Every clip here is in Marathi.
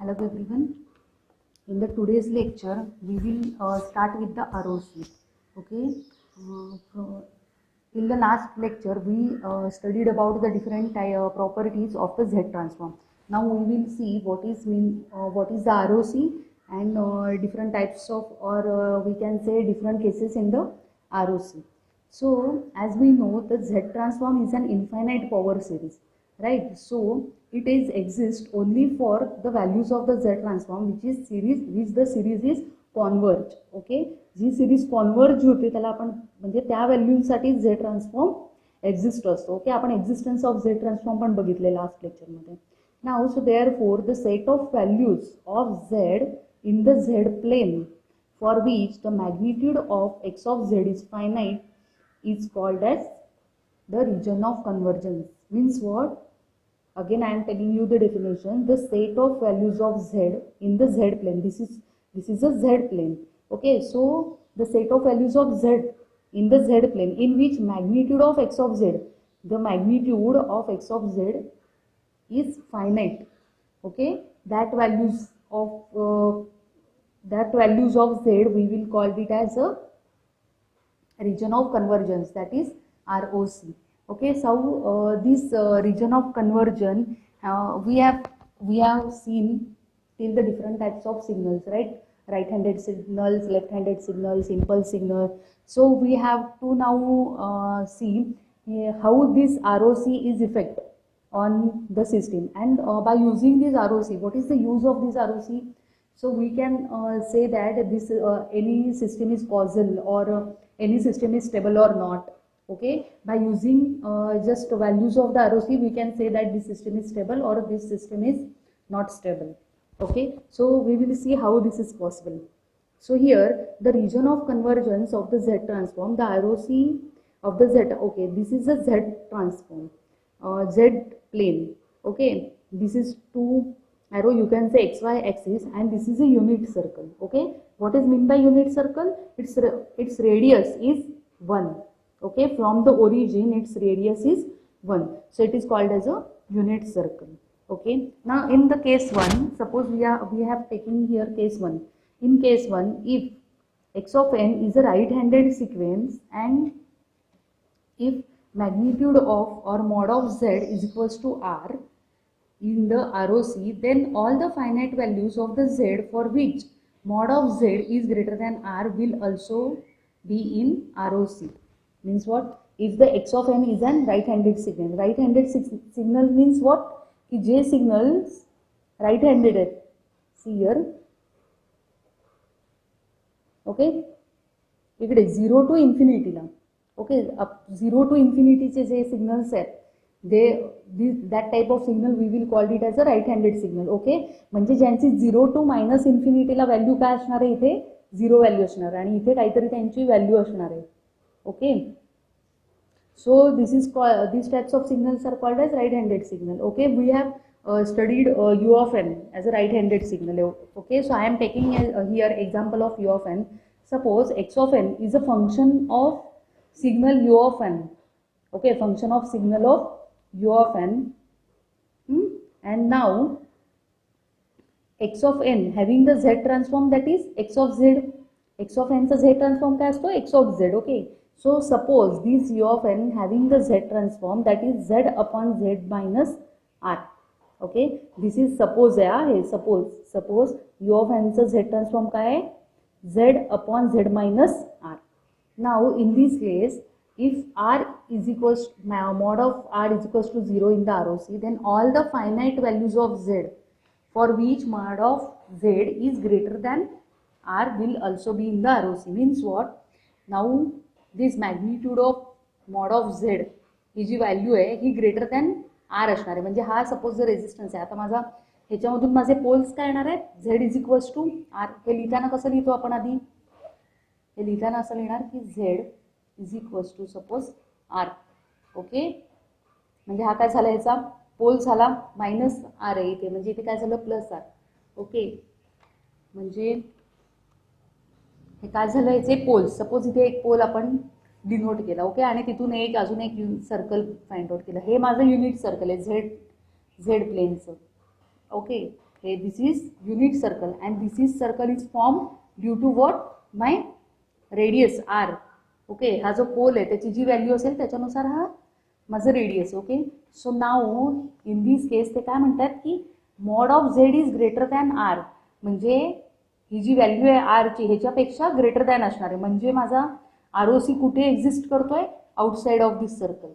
Hello everyone. In the today's lecture, we will start with the ROC. Okay. In the last lecture, we studied about the different properties of the Z transform. Now we will see what is the ROC and different types of, or we can say different cases in the ROC. So as we know, the Z transform is an infinite power series, right? So it is exist only for the values of the Z transform which the series is converge. Okay, जी सिरीज कॉन्वर्ज होते त्याला आपण म्हणजे त्या व्हॅल्यूसाठी झेड ट्रान्सफॉर्म एक्झिस्ट असतो. ओके, आपण एक्झिस्टन्स ऑफ झेड ट्रान्सफॉर्म पण बघितले लास्ट लेक्चरमध्ये. Now so therefore the set of values of Z in the Z plane for which the magnitude of x of z is finite is called as the region of convergence. Means what? Again I am telling you the definition. The set of values of z in the z plane. This is a z plane. Okay, so the set of values of z in the z plane in which magnitude of x of z, the magnitude of x of z is finite. Okay, that values of z we will call it as a region of convergence, that is ROC. Okay, so this region of convergence we have seen till the different types of signals, right? Right-handed signals, left-handed signals, impulse signal. So we have to now see how this ROC is effect on the system, and by using this ROC, what is the use of this ROC? So we can say that this any system is causal, or any system is stable or not. Okay, by using just values of the ROC, we can say that this system is stable or this system is not stable. Okay, so we will see how this is possible. So here the region of convergence of the Z transform, the ROC of the Z. Okay, this is a Z transform, Z plane. Okay, this is two arrow, you can say xy axis, and this is a unit circle. Okay, what is meant by unit circle? Its radius is 1. Okay, from the origin its radius is 1, so it is called as a unit circle. Okay, now in the case 1, suppose we have taken here case 1. In case 1, if x of n is a right-handed sequence and if magnitude of or mod of z is equals to r in the ROC, then all the finite values of the z for which mod of z is greater than r will also be in ROC. Means what? If the x of n is an right-handed signal, right-handed signal means what? कि जे signals right-handed आहेत. See here. Okay, इकडे 0 to infinity ला. Okay, 0 to infinity चे जे signals आहेत, that type of signal we will call it as a right-handed signal. Okay, म्हणजे ज्यांची 0 to minus infinity ला व्हॅल्यू काय असणार आहे, इथे 0 व्हॅल्यू असणार आणि इथे काहीतरी त्यांची व्हॅल्यू असणार आहे. Okay, so these types of signals are called as right-handed signal. Okay, we have studied u of n as a right-handed signal. Okay, so I am taking here example of u of n. Suppose x of n is a function of signal u of n. Okay, function of signal of u of n, and now x of n having the z transform, that is x of z. x of n चा z transform काय असतो? x of z. Okay, so suppose this u of n having the z transform, that is z upon z minus r. Okay, this is suppose आहे. Suppose u of n चा z transform काय आहे? z upon z minus r. Now in this case, if r is equals mod of r is equals to 0 in the ROC, then all the finite values of z for which mod of z is greater than r will also be in the ROC. Means what? Now this magnitude of mod of z ही जी व्हॅल्यू आहे ही ग्रेटर दॅन r असणार आहे. म्हणजे हा सपोज जर रेजिस्टन्स आहे, आता माझा ह्याच्यामधून माझे पोल्स काय येणार आहेत? z is equals to r. हे लिहिताना कसं लिहितो आपण? आधी हे लिहिताना असं लिहिणार की z is equals to suppose r. Okay, म्हणजे हा काय झाला, याचा पोल झाला मायनस r आहे इथे, म्हणजे इथे काय झालं? Plus r. ओके, म्हणजे हे काय झालं, याचे पोल. सपोज इथे एक पोल आपण डिनोट केला. ओके, आणि तिथून अजून एक सर्कल फाइंड आउट केलं. हे माझं युनिट सर्कल आहे झेड प्लेनचं. ओके, हे this is unit circle and this is circle is form due to what my radius are. Okay, हा जो पोल आहे त्याची जी व्हॅल्यू असेल त्याच्यानुसार हा माझं radius. Okay, so now in this case ते काय म्हणतात की mod of Z is greater than R, म्हणजे ही जी व्हॅल्यू आहे आरची ह्याच्यापेक्षा ग्रेटर दॅन असणार आहे, म्हणजे माझा आर ओ सी कुठे एक्झिस्ट करतोय, outside of this circle.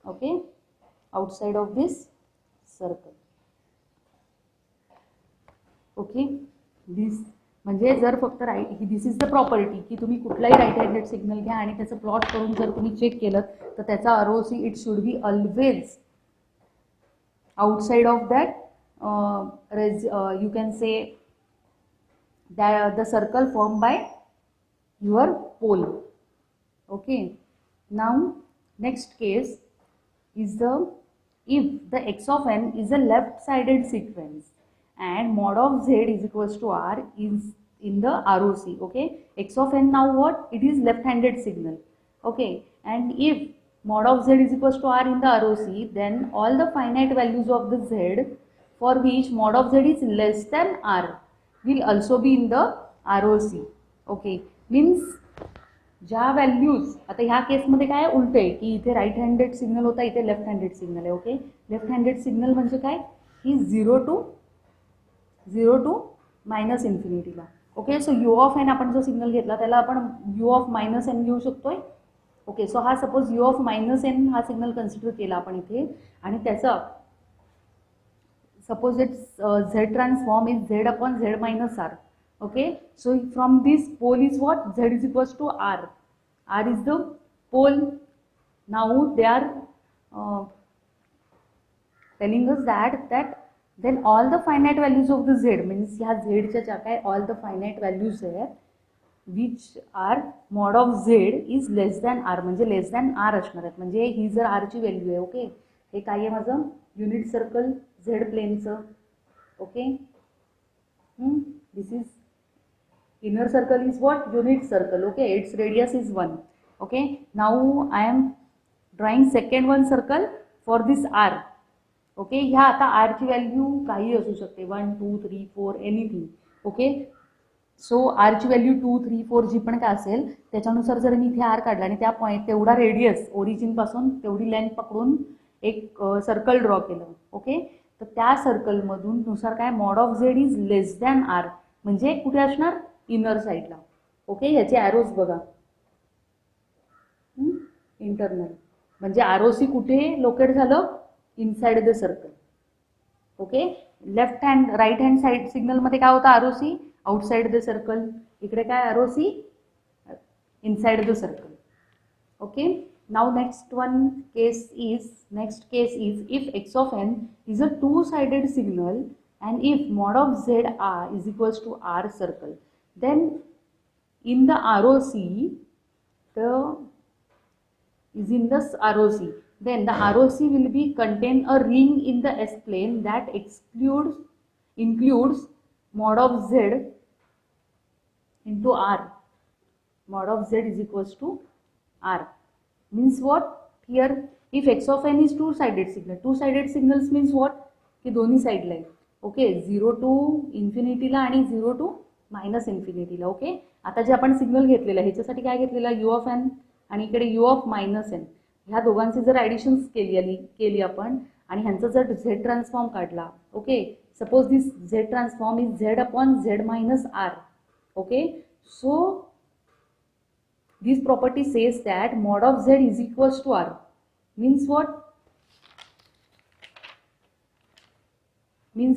Okay, outside of this circle. Okay, this म्हणजे जर फक्त right, this is the property की तुम्ही कुठलाही राईट हँडेड सिग्नल घ्या आणि त्याचं प्लॉट करून जर तुम्ही चेक केलं तर त्याचा R O C it should be always outside of that you can say that the circle formed by your pole. Okay, now next case is the if the x of n is a left sided sequence and mod of z is equals to r is in the ROC. Okay, x of n now what, it is left handed signal. Okay, and if mod of z is equals to r in the ROC, then all the finite values of the z for which mod of z is less than r will also be in the ROC. Okay, means ज्या व्हॅल्यूज, आता ह्या केसमध्ये काय उलट आहे की इथे राईट हँडेड सिग्नल होता, इथे लेफ्ट हँडेड सिग्नल आहे. ओके, लेफ्ट हँडेड सिग्नल म्हणजे काय की 0 to मायनस इन्फिनिटीला. Okay, so U of N आपण जो सिग्नल घेतला त्याला आपण यू ऑफ मायनस एन घेऊ शकतोय. ओके, सो हा suppose U of minus N हा सिग्नल कन्सिडर केला आपण इथे आणि त्याचा suppose it's Z transform is Z upon Z minus R. Okay, so from this pole is what, z is equals to r. R is the pole. Now they are telling us that then all the finite values of the z means ह्या z च्या ज्या काय all the finite values आहे which are mod of z is less than r, म्हणजे less than r असणार आहेत. म्हणजे ही जर r ची व्हॅल्यू आहे. ओके, हे काय आहे माझं युनिट सर्कल z प्लेनचं. Okay, this is inner circle is what, unit circle. Okay, its radius is 1. Okay, now I am drawing second one circle for this r. Okay, ह्या आता r ची व्हॅल्यू काही असू शकते 1 2 3 4 एनिथिंग. ओके, सो r ची व्हॅल्यू 2 3 4 जी पण काय असेल त्याच्यानुसार जर मी इथे r काढला आणि त्या पॉईंट तेवढा रेडियस ओरिजिन पासून तेवढी लेंथ पकडून एक सर्कल ड्रॉ केलं. ओके, तर त्या सर्कलमधून नुसार काय mod of Z is less than R, म्हणजे कुठे असणार इनर साईडला. ओके, ह्याचे ॲरोज बघा, इंटरनल म्हणजे आरओसी कुठे लोकेट झालं, inside the circle. Okay, left hand right hand side सिग्नलमध्ये काय होतं आरओसी आउटसाइड द सर्कल, इकडे काय ROC inside the circle. Okay, now next case is if x of n is a two-sided signal and if mod of z r is equals to r circle, then in the ROC then the ROC will be contain a ring in the S plane that includes mod of z into r. Mod of z is equals to r means what, here if x of n is two-sided signals means what की दोन्ही साईडला आहे. ओके, 0 to इन्फिनिटीला आणि 0 to मायनस इन्फिनिटीला. ओके, आता जे आपण सिग्नल घेतलेलं ह्याच्यासाठी काय घेतलेलं यू ऑफ एन आणि इकडे यू ऑफ मायनस एन, ह्या दोघांची जर ॲडिशन्स केली आपण आणि ह्यांचा जर झेड ट्रान्सफॉर्म काढला. Okay, suppose this Z transform is Z upon Z minus R. Okay, so this property says that mod of Z is equals to R means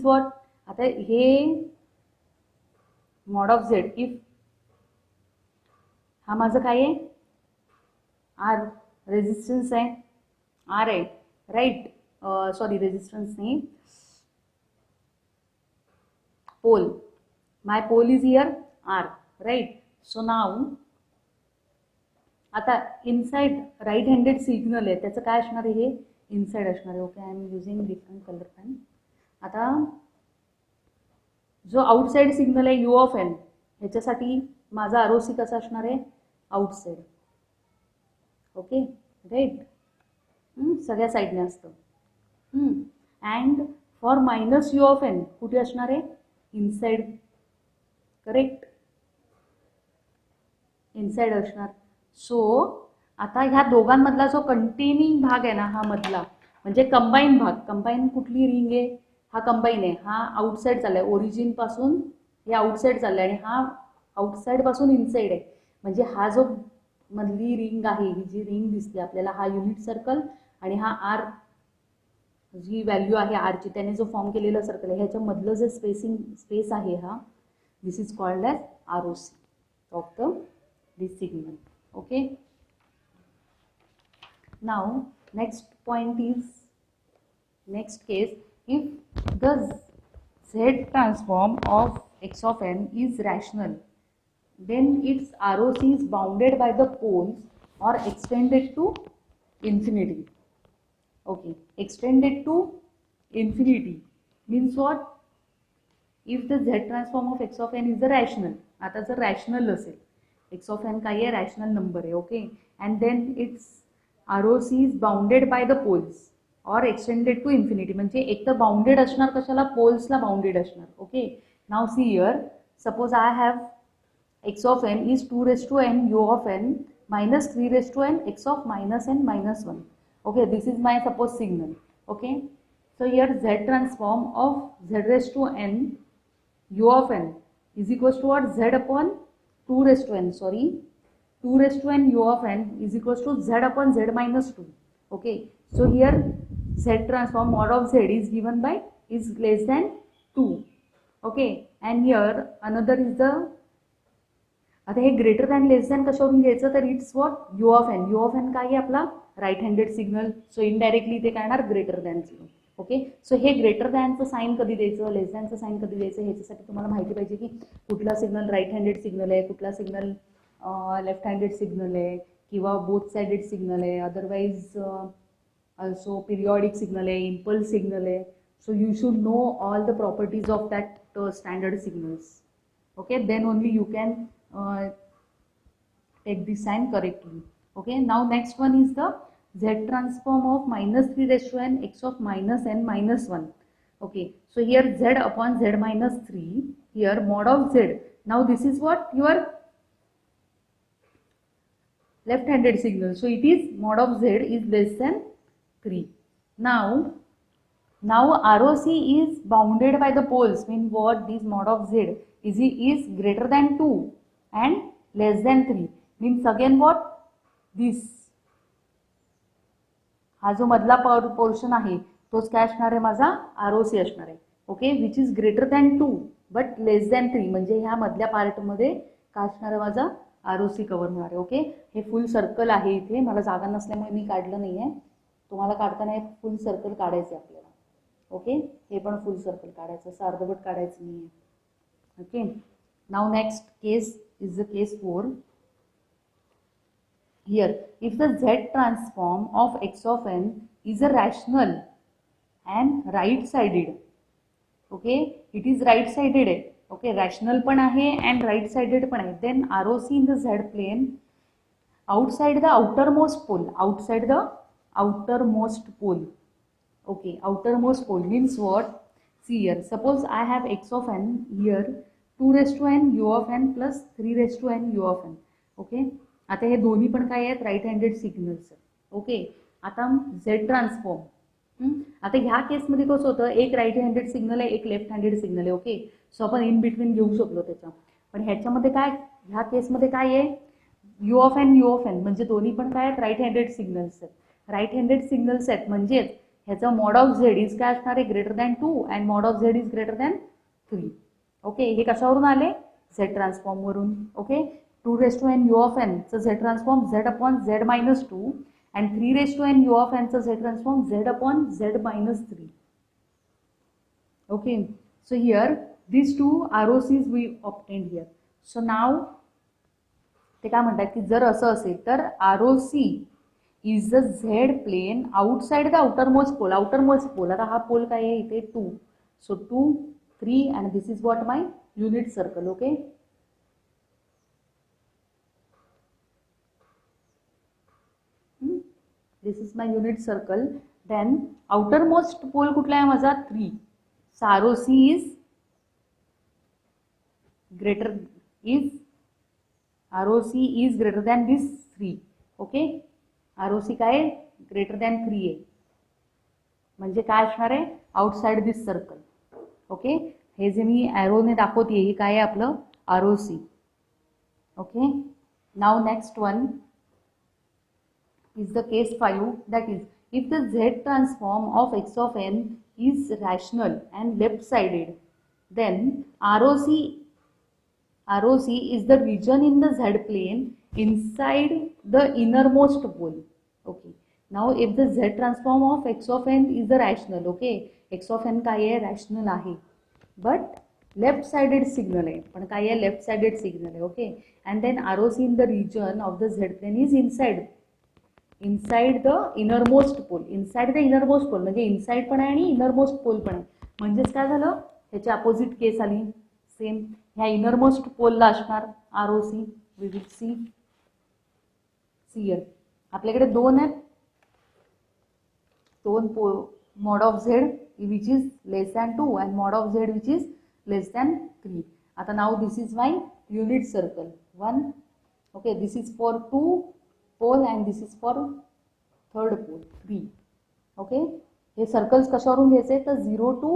what आता हे मॉड ऑफ झेड इफ हा माझं काय आहे आर रेजिस्टन्स आहे, आर आहे राईट, सॉरी रेजिस्टन्स नाही, pole, my pole is here R right. So now आता इनसाइड राईट हँडेड सिग्नल आहे त्याचं काय असणार आहे, हे इनसाइड असणार आहे. Okay, I am using different colour pen. आता जो आउटसाइड सिग्नल आहे यू ऑफ एन ह्याच्यासाठी माझा आरओसी कसा असणार आहे आउटसाइड. ओके राईट, सगळ्या साईडने असतं. And for minus u of n कुठे असणार आहे, इनसाइड, करेक्ट, इनसाइड असणार. सो आता ह्या दोघांमधला जो कंटेनिंग भाग आहे ना, हा मधला म्हणजे कंबाईन भाग, कंबाईन कुठली रिंग आहे, हा कंबाईन आहे, हा आउटसाइड चाललाय, ओरिजिन पासून हे आउटसाइड चाललाय आणि हा आउटसाइड पासून इनसाइड आहे. म्हणजे हा जो मधली रिंग आहे, ही जी रिंग दिसते आपल्याला, हा युनिट सर्कल आणि हा आर जी व्हॅल्यू आहे आरची त्याने जो फॉर्म केलेला सर्कल आहे, ह्याच्या मधलं जे स्पेस आहे, हा this is called as ROC of the this signal. Okay, now next point is, next case, if the Z transform of x of n is rational, then its ROC is bounded by the poles or extended to infinity. Okay, extended to infinity means what? If the Z transform of x of n is a rational, आता जर rational असेल, x of n काय आहे, rational number आहे, okay, and then its ROC is bounded by the poles or extended to infinity, म्हणजे एक तर बाउंडेड असणार कशाला, पोल्सला बाउंडेड असणार. Okay, now see here, suppose I have x of n is 2 raised to n u of n minus 3 raised to n x of minus n minus 1. Okay, this is my suppose signal. Okay, so here Z transform of z raised to n u of n is equals to what, z upon 2 raised to n, sorry, 2 raised to n u of n is equals to z upon z minus 2. Okay, so here Z transform mod of z is given by is less than 2. Okay, and here another is the, आता हे ग्रेटर दॅन लेस दॅन कशावरून घ्यायचं, तर it's what, u of n. U of n काय आहे आपला, right handed signal. So indirectly ते काय येणार, greater than signal. Okay, so हे ग्रेटर दॅनचं साईन कधी द्यायचं, लेस दॅनचं साईन कधी द्यायचं, ह्याच्यासाठी तुम्हाला माहिती पाहिजे की कुठला सिग्नल राईट हँडेड सिग्नल आहे, कुठला सिग्नल लेफ्ट हँडेड सिग्नल आहे, किंवा बोथ साइडेड सिग्नल आहे, अदरवाईज also periodic signal है, impulse signal है. So you should know all the properties of that standard signals. Okay, then only you can take the sign correctly. Okay, now next one is the Z transform of minus 3 raised to n x of minus n minus 1. Okay, so here Z upon Z minus 3, here mod of Z. Now this is what, your left handed signal. So it is mod of Z is less than 3. Now ROC is bounded by the poles, mean what, this mod of Z is greater than 2 and less than 3, means again what, this हा जो मधला पोर्शन आहे तोच काय असणार आहे, माझा ROC असणार आहे. Okay, which is greater than 2 but less than 3, म्हणजे ह्या मधल्या पार्टमध्ये काय असणार आहे, माझा ROC कव्हर होणार आहे. ओके, हे फुल सर्कल आहे, इथे मला जागा नसल्यामुळे मी काढलं नाही आहे, तुम्हाला काढताना एक फुल सर्कल काढायचं आपल्याला. ओके, हे पण फुल सर्कल काढायचं, असं अर्धवट काढायचं नाही आहे. Okay, now next case is the case 4. Here, if the Z transform of x of n is a rational and right-sided, okay, it is right-sided है, okay, rational पण आहे and right-sided पण आहे, then ROC in the Z plane outside the outermost pole, outside the outermost pole. Okay, outermost pole means what? See here, suppose I have x of n here 2 raised to n u of n plus 3 raised to n u of n. Okay, आता हे दोन्ही पण काय आहेत, राईट हँडेड सिग्नल्स. ओके, आता झेड ट्रान्सफॉर्म, आता ह्या केसमध्ये कसं होतं, एक राईट हँडेड सिग्नल आहे, एक लेफ्ट हँडेड सिग्नल आहे. ओके, सो आपण इन बिटवीन घेऊ शकलो त्याच्या, पण ह्याच्यामध्ये काय, ह्या केसमध्ये काय आहे, यू ऑफ एन म्हणजे दोन्ही पण काय आहेत, राईट हँडेड सिग्नल्स आहेत. राईट हँडेड सिग्नल्स आहेत म्हणजेच ह्याचा मॉड ऑफ झेड इज काय असणार आहे, greater than 2 and mod of Z is greater than 3. Okay, हे कशावरून आले, झेड ट्रान्सफॉर्मवरून. Okay, 2 raised to n u of n चा Z transform Z upon Z minus 2 and 3 raised to n u of n चा Z transform Z upon Z minus 3. Okay, so here these two ROCs we obtained here. So now ते काय म्हणतात की जर असं असेल तर ROC is the Z plane outside the outermost pole. outermost pole, आता हा पोल काय आहे इथे 2, so 2 3 and this is what my unit circle. Okay, this is my unit circle. Then outermost pole कुठला आहे माझा 3. So ROC is greater is ROC is greater than this 3. Okay, ROC काय आहे, ग्रेटर दॅन 3 आहे, म्हणजे काय असणार आहे, आउटसाइड दिस सर्कल. ओके, हे जे मी ॲरोने दाखवते हे काय आहे आपलं ROC. Okay, now next one is the case 5, that is if the z transform of x of n is rational and left sided, then ROC is the region in the z plane inside the innermost pole. Okay, now if the z transform of x of n is the rational, okay, x of n काय आहे, rational आहे, but left sided signal आहे, पण काय आहे, left sided signal आहे. Okay, and then ROC in the region of the z plane is inside the innermost pole. inside the innermost pole म्हणजे इनसाइड पण आहे आणि इनरमोस्ट पोल पण आहे. म्हणजेच काय झालं, ह्याची अपोजिट केस आली. सेम ह्या इनरमोस्ट पोलला असणार ROC. We will see here आपल्याकडे दोन आहेत, दोन mod of Z which is less than 2 and mod of Z which is less than 3. आता now this is my unit circle 1. Okay, this is for 2 pole and this is for third pole 3. Okay, हे सर्कल्स कशावरून घ्यायचे, तर 0 to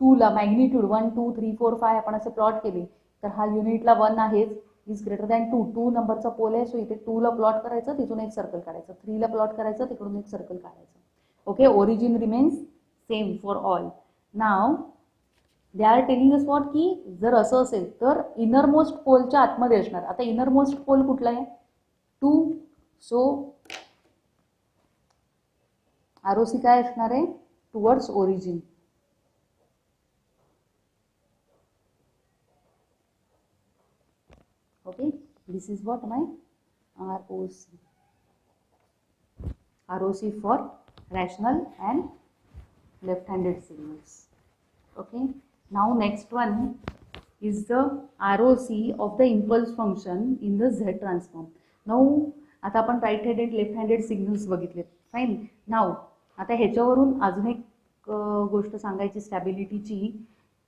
2 ला मॅग्निट्यूड 1 2 3 4 5 आपण असे प्लॉट केले तर हा युनिटला 1 आहेच, इज ग्रेटर दॅन 2. 2 नंबरचा पोल आहे, सो इथे 2 ला प्लॉट करायचं, तिथून एक सर्कल काढायचं. 3 ला प्लॉट करायचं, तिकडून एक सर्कल काढायचं. Okay, origin remains same for all. Now they are telling us what की जर असं असेल तर इनरमोस्ट पोलच्या आतमध्ये असणार. आता इनरमोस्ट पोल कुठला आहे, 2. सो ROC काय असणार आहे, towards origin. Okay, this is what my ROC for rational and left handed signals. Okay, now next one is the ROC of the impulse function in the Z transform. Now आता आपण right handed left handed signals बघितले. फाईन. नाउ आता ह्याच्यावरून अजून एक गोष्ट सांगायची स्टॅबिलिटीची.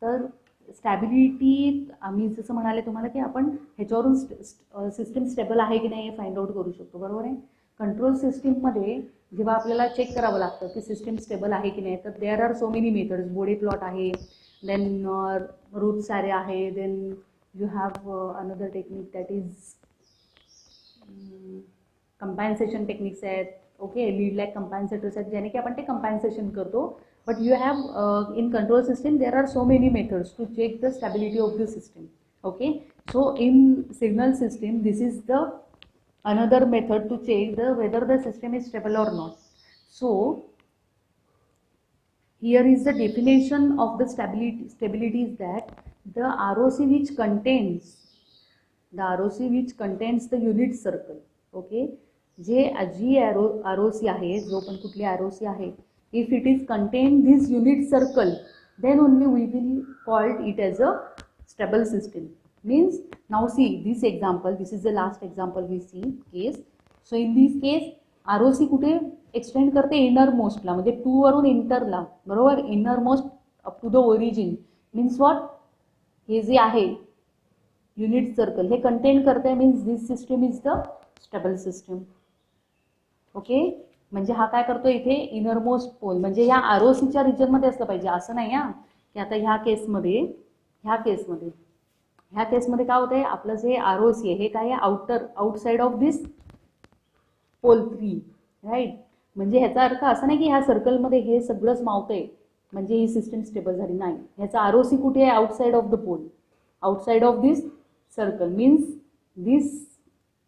तर स्टॅबिलिटी आम्ही जसं म्हणाले तुम्हाला की आपण ह्याच्यावरून सिस्टीम स्टेबल आहे की नाही हे फाइंड आउट करू शकतो. बरोबर आहे. कंट्रोल सिस्टीममध्ये जेव्हा आपल्याला चेक करावं लागतं की सिस्टीम स्टेबल आहे की नाही, तर there are so many methods. Bode plot आहे, देन रूट्स ॲरे आहे, then you have another technique that is compensation techniques आहेत. ओके, लीड लॅक कंपॅन्सेटर्स आहेत, ज्याने की आपण ते कंपॅन्सेशन करतो. But you have in control system there are so many methods to check the stability of the system. Okay, so in signal system this is the another method to check the whether the system is stable or not. So here is the definition of the stability is that the ROC which contains the unit circle. Okay, जी ROC आहे, जो पण कुठली ROC आहे, if it is contain this unit circle then only we will call it as a stable system. Means now see this example, this is the last example we see case. So in this case ROC कुठे एक्सटेंड करते, इनर मोस्टला, म्हणजे 2 वरून इंटरला. बरोबर, inner most up to the origin. Means what, हे जे आहे युनिट सर्कल हे कंटेन करते. Means this system is the stable system. Okay, म्हणजे हा काय करतो इथे इनर मोस्ट पोल, म्हणजे या ROCच्या रिजनमध्ये असलं पाहिजे. असं नाही हा की आता ह्या केसमध्ये काय होतंय, आपलं जे ROC आहे हे काय आहे, outside of this pole 3. Right, म्हणजे ह्याचा अर्थ असा नाही की ह्या सर्कलमध्ये हे सगळंच मावतंय म्हणजे ही सिस्टम स्टेबल झाली. नाही, ह्याचा ROC कुठे आहे, outside of the pole, outside of this circle. Means this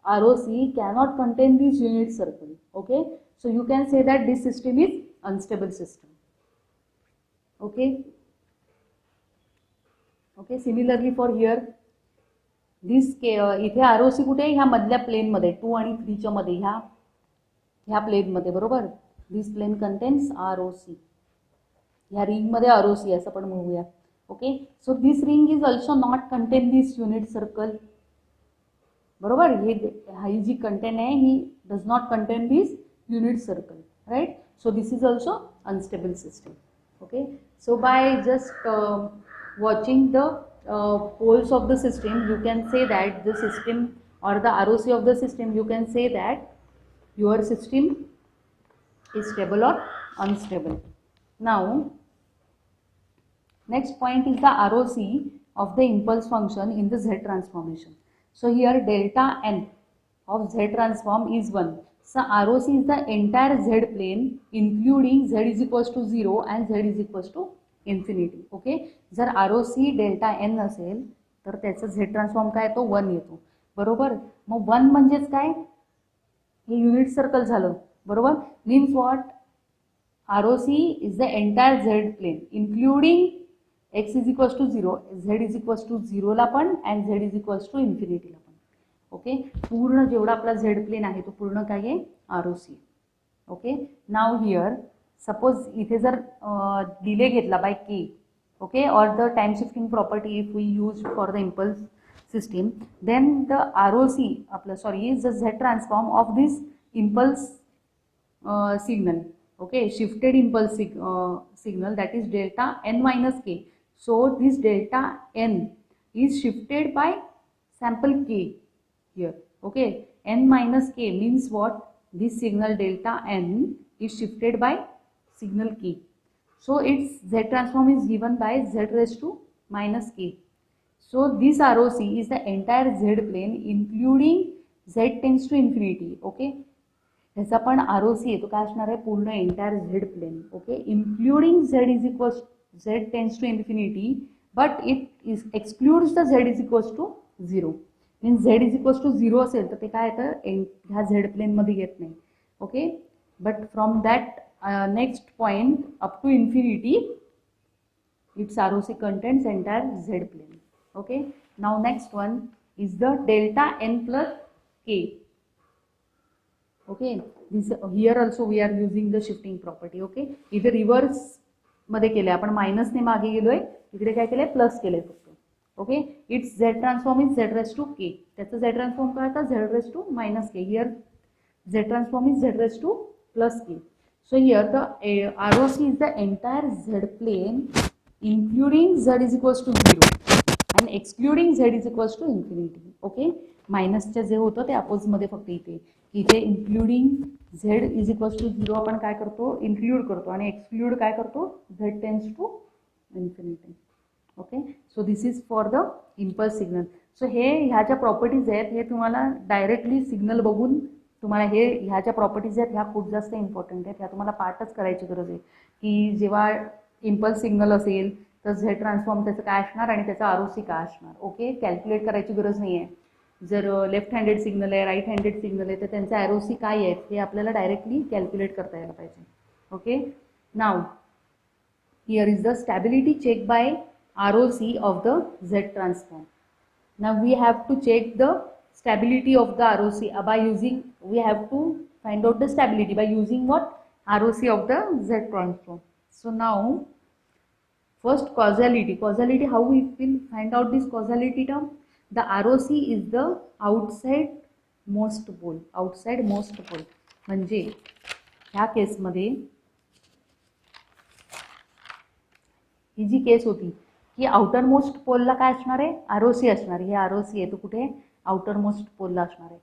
ROC cannot contain this unit circle. Okay, so you can say that this system is unstable system. Okay. Okay, similarly for here this इथे ROC कुठे आहे, ह्या मधल्या प्लेनमध्ये 2 आणि 3च्या मध्ये, ह्या प्लेनमध्ये. बरोबर, दिस प्लेन कंटेन्स ROC. ह्या रिंगमध्ये ROC असं पण म्हणूया. Okay, so this ring is also not contain this unit circle. बरोबर, ही जी कंटेन आहे ही does not contain this unit circle. Right, so this is also unstable system. Okay, so by just watching the poles of the system, you can say that the system or the ROC of the system, you can say that your system is stable or unstable. Now next point is the ROC of the impulse function in the Z transformation. So here delta n of Z transform is 1. So ROC is the entire Z plane including Z is equals to 0 and Z is equals to infinity. Okay, जर ROC delta n असेल तर त्याचा Z ट्रान्सफॉर्म काय येतो 1 येतो. बरोबर. मग 1 म्हणजेच काय, हे युनिट सर्कल झालं. बरोबर. Means what, ROC is the entire Z plane including x is equals to 0, z is equals to 0 ला पण and z is equals to infinity ला पण. ओके, पूर्ण जेवढा आपला z प्लेन आहे तो पूर्ण काय आहे ROC. Okay, now here suppose इथे जर डिले घेतला by k, okay, or the time shifting property if we use for the impulse system, then the ROC आपलं sorry is the z transform of this impulse signal. Okay, shifted impulse signal, that is delta n minus k. So this delta n is shifted by sample k here. Okay, n minus k means what, this signal delta n is shifted by signal k. So its z transform is given by z raised to minus k. So this ROC is the entire z plane including z tends to infinity. Okay, ह्याचा पण ROC आहे तो काय असणार आहे, पूर्ण entire Z plane. Okay, including Z is equals Z tends to infinity, but it is excludes the Z is equals to 0. Means Z is equals to 0 असेल तर ते काय येतं, ह्या झेड प्लेनमध्ये येत नाही. Okay, but from that next point up to infinity it's ROC contents entire Z plane. Okay, now next one is the delta n plus k. Okay, this here also we are using the shifting property. Okay, इथे रिव्हर्स मध्ये केले आपण, मायनसने मागे गेलोय, इकडे काय केलंय प्लस केलंय फक्त. Okay, it's Z transform is Z raise to K. त्याचं झेड ट्रान्सफॉर्म काय होता, Z raise to minus K. Here Z transform is Z raise to plus K. So here the ROC is the entire Z plane including z is equals to 0 and excluding z is equals to infinity. Okay, मायनसच्या जे होतं ते अपोजमध्ये फक्त इथे including z is equals to 0 आपण काय करतो, इन्क्लूड करतो, आणि एक्सक्लूड काय करतो, z tends to infinity. Okay, so this is for the impulse signal. So हे ह्याच्या प्रॉपर्टीज आहेत, हे तुम्हाला डायरेक्टली सिग्नल बघून तुम्हाला हे ह्याच्या प्रॉपर्टीज आहेत, ह्या खूप जास्त इम्पॉर्टंट आहेत, ह्या तुम्हाला पार्टच करायची गरज आहे. की जेव्हा इम्पल्स सिग्नल असेल तर झेड ट्रान्सफॉर्म त्याचं काय असणार आणि त्याचा ROC काय असणार. ओके, कॅल्क्युलेट करायची गरज नाही आहे. जर लेफ्ट हँडेड सिग्नल आहे, राईट हँडेड सिग्नल आहे, तर त्यांचे ROC काय आहेत हे आपल्याला डायरेक्टली कॅल्क्युलेट करता यायला पाहिजे. Okay, now here is the stability check by ROC of the Z transform. Now we have to check the stability of the ROC by using, we have to find out the stability by using what, ROC of the Z transform. So now first causality, how we will find out this causality term. The ROC is the outside most pole. म्हणजे ह्या केसमध्ये ही जी केस होती की आउटर मोस्ट पोलला काय असणार आहे, ROC असणार आहे. हे ROC आहे तो कुठे, आउटर मोस्ट पोलला असणार आहे.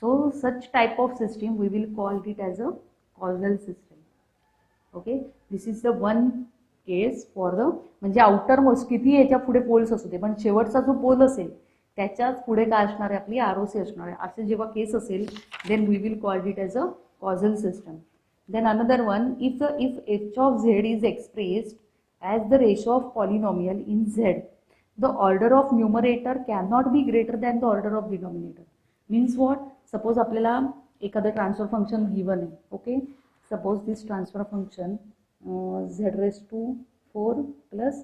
So such type of system we will call it as a causal system. Okay, this is the one case for the, म्हणजे आउटर मोस्ट किती याच्या पुढे पोल्स असू दे पण शेवटचा जो पोल असेल त्याच्याच पुढे काय असणार आहे, आपली ROC असणार आहे. असे जेव्हा केस असेल then we will call it as a causal system. Then another one, if h of z is expressed as the ratio of polynomial in z, the order of numerator cannot be greater than the order of denominator. Means what? Suppose आपल्याला एखादं ट्रान्सफर फंक्शन गिवन आहे. Okay, suppose this transfer function z raised to 4 plus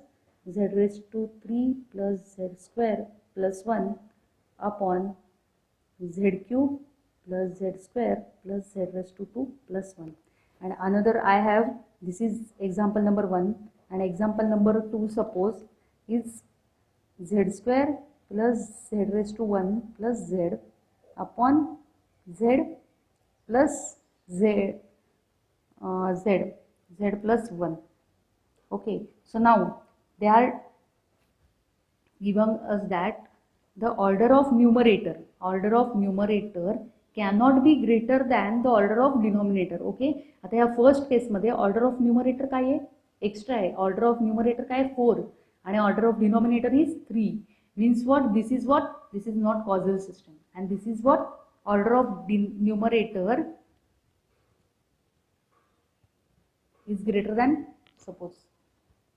z raised to 3 plus z square plus 1 upon z cube plus z square plus z raised to 2 plus 1. And another I have, this is example number 1, and example number 2 suppose is z square plus z raised to 1 plus z upon z plus z plus 1. Okay, so now they are giving us that the order of numerator cannot be greater than the order of denominator. Okay, आता या फर्स्ट केसमध्ये ऑर्डर ऑफ न्यूमरेटर काय आहे, एक्स्ट्रा आहे. ऑर्डर ऑफ न्यूमरेटर काय आहे, 4 आणि order of denominator is 3. Means what, this is not causal system and this is what, order of numerator is greater than, suppose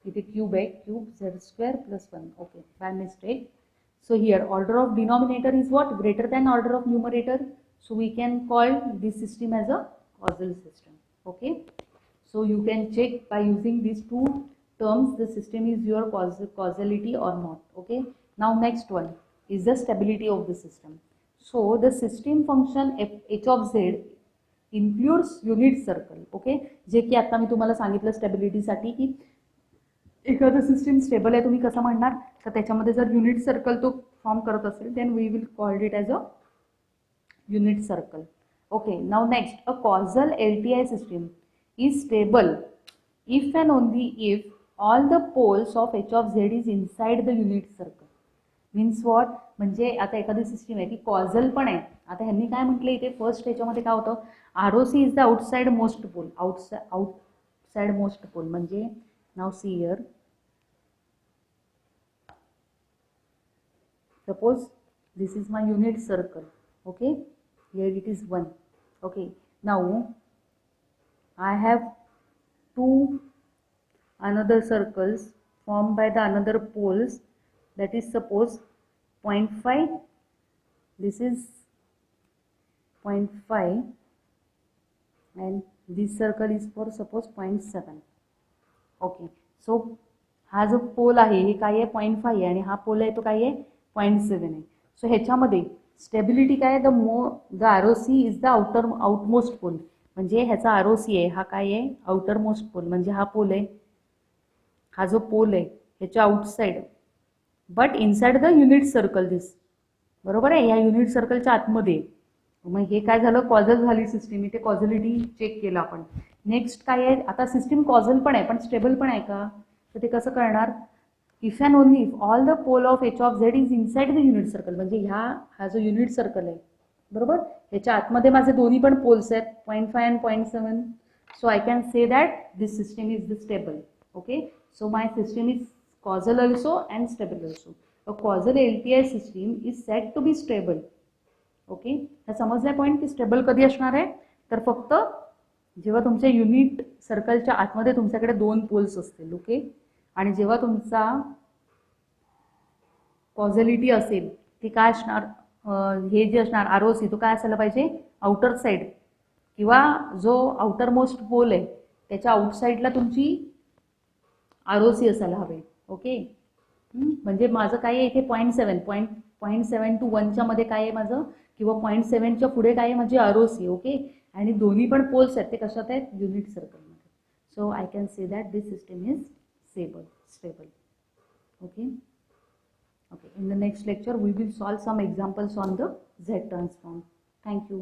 इथे क्यूब आहे, cube z² + 1. Okay, by mistake. So here order of denominator is what, greater than order of numerator, so we can call this system as a causal system. Okay, so you can check by using these two terms the system is your causality or not. Okay, now next one is the stability of the system. So the system function h of z includes unit circle. Okay, जे की आता मी तुम्हाला सांगितलं स्टेबिलिटीसाठी की एखादं सिस्टीम स्टेबल आहे तुम्ही कसं म्हणणार, तर त्याच्यामध्ये जर युनिट सर्कल तो फॉर्म करत असेल then we will called it as a unit circle. Okay, now next, a causal LTI system is stable if and only if all the poles of h of z is inside the unit circle. Means what, म्हणजे आता एखादी सिस्टीम आहे ती कॉझल पण आहे. आता ह्यांनी काय म्हटलं इथे फर्स्ट ह्याच्यामध्ये काय होतं, ROC is the outside most pole. Outside most pole म्हणजे now see here, suppose this is my unit circle. Okay, here it is 1. Okay, now I have two another circles formed by the another poles, that is suppose 0.5, this is 0.5 and this circle is for suppose 0.7. Okay, so हा जो पोल आहे हे काय आहे 0.5 आहे आणि हा पोल आहे तो काय आहे 0.7 आहे. सो ह्याच्यामध्ये स्टेबिलिटी काय आहे, the ROC is the outmost pole. म्हणजे ह्याचा ROC आहे हा काय आहे आउटर मोस्ट पोल, म्हणजे हा पोल आहे, हा जो पोल आहे ह्याच्या outside but inside the unit circle this. बरोबर आहे, या युनिट सर्कलच्या आतमध्ये. मग हे काय झालं, कॉझल झाली सिस्टीम. इथे कॉझलिटी चेक केलं आपण. नेक्स्ट काय आहे, आता सिस्टीम कॉझल पण आहे पण स्टेबल पण आहे का, तर ते कसं करणार, if and only if all the pole of h of z is inside the unit circle. म्हणजे हा जो युनिट सर्कल आहे बरोबर, ह्याच्या आतमध्ये माझे दोन्ही पण पोल्स आहेत 0.5 and 0.7. So I can say that this system is the stable. Okay, so my system is causal also and stable also. A causal LTI system is said to be stable. Okay, हा समजला पॉईंट की स्टेबल कधी असणार आहे, तर फक्त जेव्हा तुमच्या युनिट सर्कलच्या आतमध्ये तुमच्याकडे 2 पोल्स असतील. ओके, आणि जेव्हा तुमचा कॉझलिटी असेल ती काय असणार, हे जे असणार ROC तो काय असायला पाहिजे, आउटर साईड किंवा जो आउटर मोस्ट पोल आहे त्याच्या आउटसाईडला तुमची ROC असायला हवे. ओके, म्हणजे माझं काय आहे इथे 0.7 to 1च्या मध्ये काय आहे माझं, किंवा 0.7च्या पुढे काय आहे माझी ROC. ओके, आणि दोन्ही पण पोल्स आहेत ते कशात आहेत, युनिट सर्कलमध्ये. So I can say that this system is stable. Okay, in the next lecture we will solve some examples on the Z transform. Thank you.